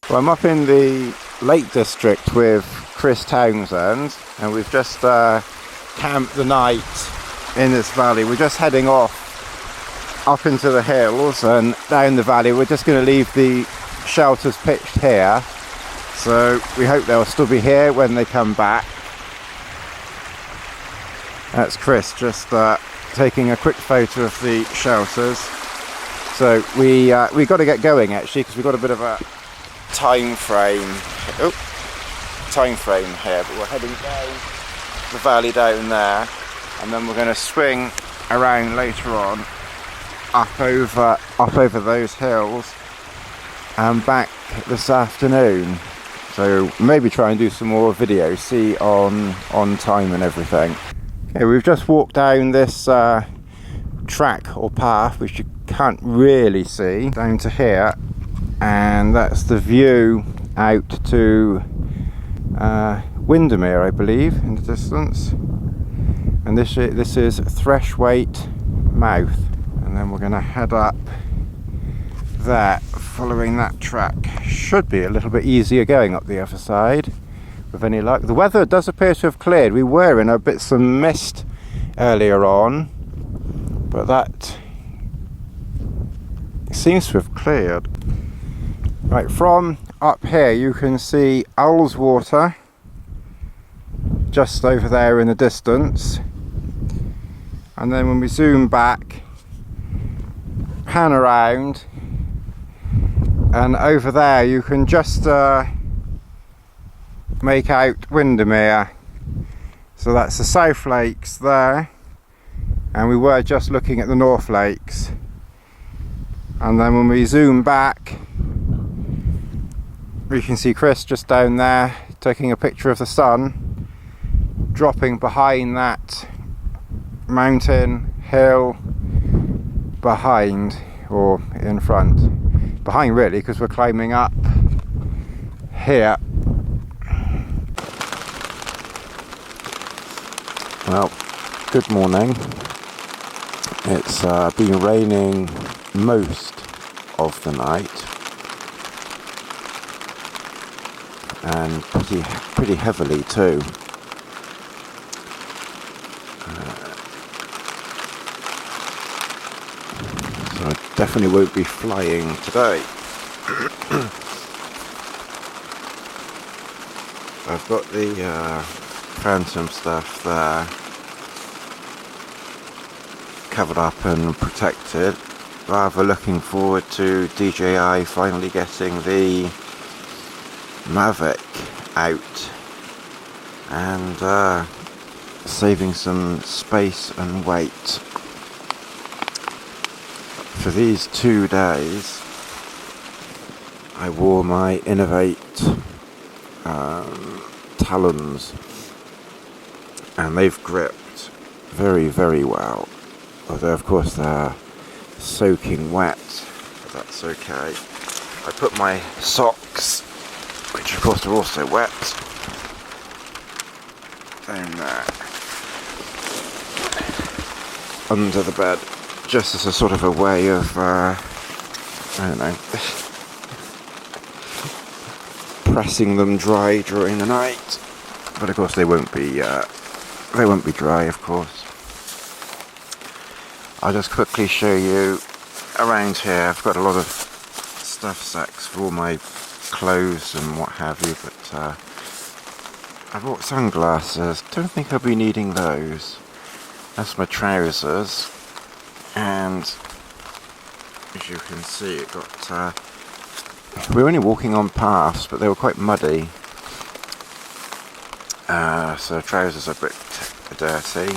Well, I'm up in the Lake District with Chris Townsend, and we've just camped the night in this valley. We're just heading off up into the hills and down the valley. We're just going to leave the shelters pitched here, so we hope they'll still be here when they come back. That's Chris just taking a quick photo of the shelters. So we got to get going actually, because we've got a bit of a time frame here, but we're heading down the valley down there, and then we're going to swing around later on up over those hills and back this afternoon. So maybe try and do some more videos, see on time and everything. Okay, we've just walked down this track or path, which you can't really see, down to here, and that's the view out to Windermere, I believe, in the distance. And this is Freshwaite Mouth, and then we're going to head up there following that track. Should be a little bit easier going up the other side with any luck. The weather does appear to have cleared. We were in a bit some mist earlier on, but that seems to have cleared. Right, from up here you can see Ullswater just over there in the distance, and then when we zoom back, pan around, and over there you can just make out Windermere. So that's the South Lakes there, and we were just looking at the North Lakes. And then when we zoom back, we can see Chris just down there taking a picture of the sun dropping behind that mountain hill behind, or in front, behind really, because we're climbing up here. Well, good morning. It's been raining most of the night, and pretty heavily too. So I definitely won't be flying today. I've got the Phantom stuff there covered up and protected. Rather looking forward to DJI finally getting the Mavic out and saving some space and weight. For these 2 days I wore my Innovate talons, and they've gripped very, very well, although of course they're soaking wet, but that's okay. I put my socks, which of course are also wet, down there under the bed, just as a sort of a way of I don't know, pressing them dry during the night. But of course they won't be dry, of course. I'll just quickly show you around here. I've got a lot of stuff sacks for all my clothes and what have you, but I bought sunglasses. Don't think I'll be needing those. That's my trousers, and as you can see, it got we were only walking on paths, but they were quite muddy, so trousers are a bit dirty.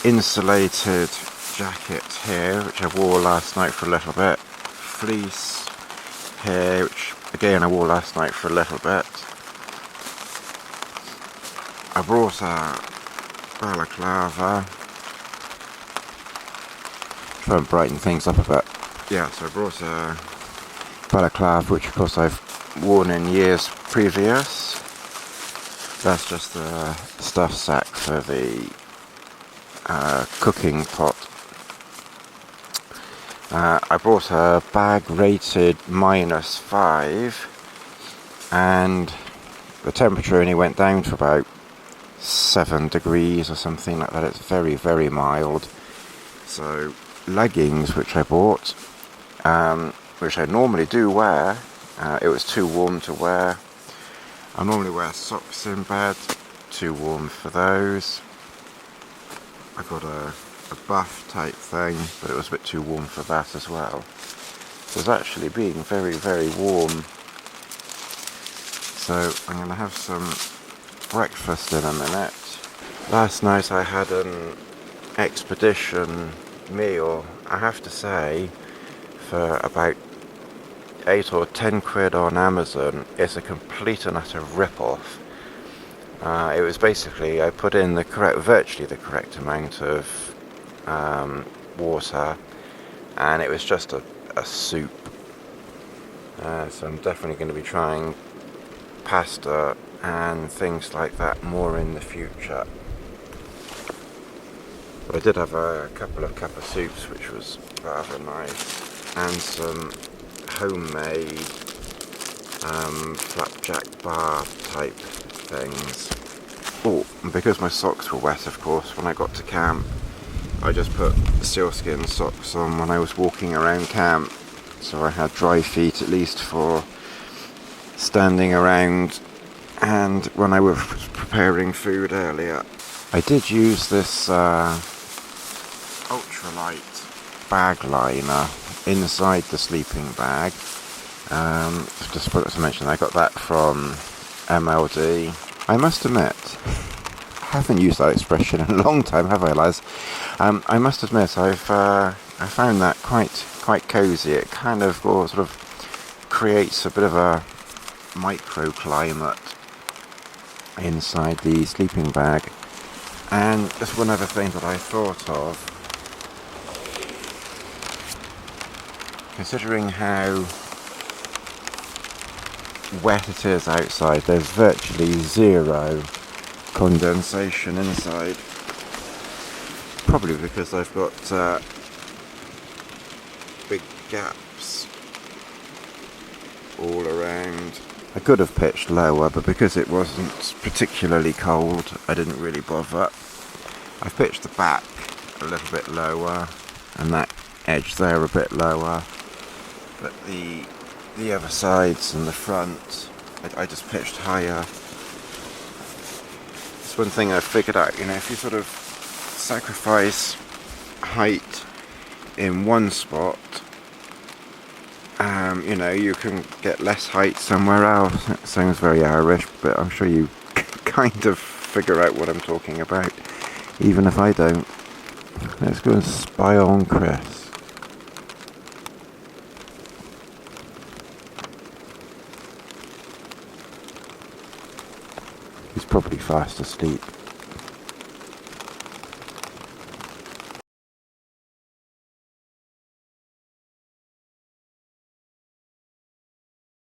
Insulated jacket here, which I wore last night for a little bit. Fleece here, which again I wore last night for a little bit. I brought a balaclava. Try and brighten things up a bit. Yeah, so I brought a balaclava, which of course I've worn in years previous. That's just the stuff sack for the cooking pot. I bought a bag rated -5, and the temperature only went down to about 7 degrees or something like that. It's very, very mild. So leggings, which I bought, which I normally do wear, it was too warm to wear. I normally wear socks in bed, too warm for those. I got a buff type thing, but it was a bit too warm for that as well. So it's actually being very, very warm. So I'm going to have some breakfast in a minute. Last night I had an expedition meal, I have to say, for about 8 or 10 quid on Amazon. It's a complete and utter rip-off. It was basically, I put in virtually the correct amount of water, and it was just a soup. So I'm definitely going to be trying pasta and things like that more in the future. But I did have a couple of cup of soups, which was rather nice, and some homemade flapjack bar type things. Oh, and because my socks were wet, of course, when I got to camp, I just put sealskin socks on when I was walking around camp, so I had dry feet at least for standing around and when I was preparing food earlier. I did use this ultralight bag liner inside the sleeping bag. Just forgot to mention, I got that from MLD. I must admit, I haven't used that expression in a long time, have I, lads? I must admit, I found that quite cosy. It kind of sort of creates a bit of a microclimate inside the sleeping bag. And just one other thing that I thought of, considering how wet it is outside, there's virtually zero condensation inside. Probably because I've got big gaps all around. I could have pitched lower, but because it wasn't particularly cold, I didn't really bother. I've pitched the back a little bit lower, and that edge there a bit lower, but the other sides and the front, I just pitched higher. It's one thing I figured out, if you sort of sacrifice height in one spot, you can get less height somewhere else. It sounds very Irish, but I'm sure you kind of figure out what I'm talking about, even if I don't. Let's go and spy on Chris. He's probably fast asleep.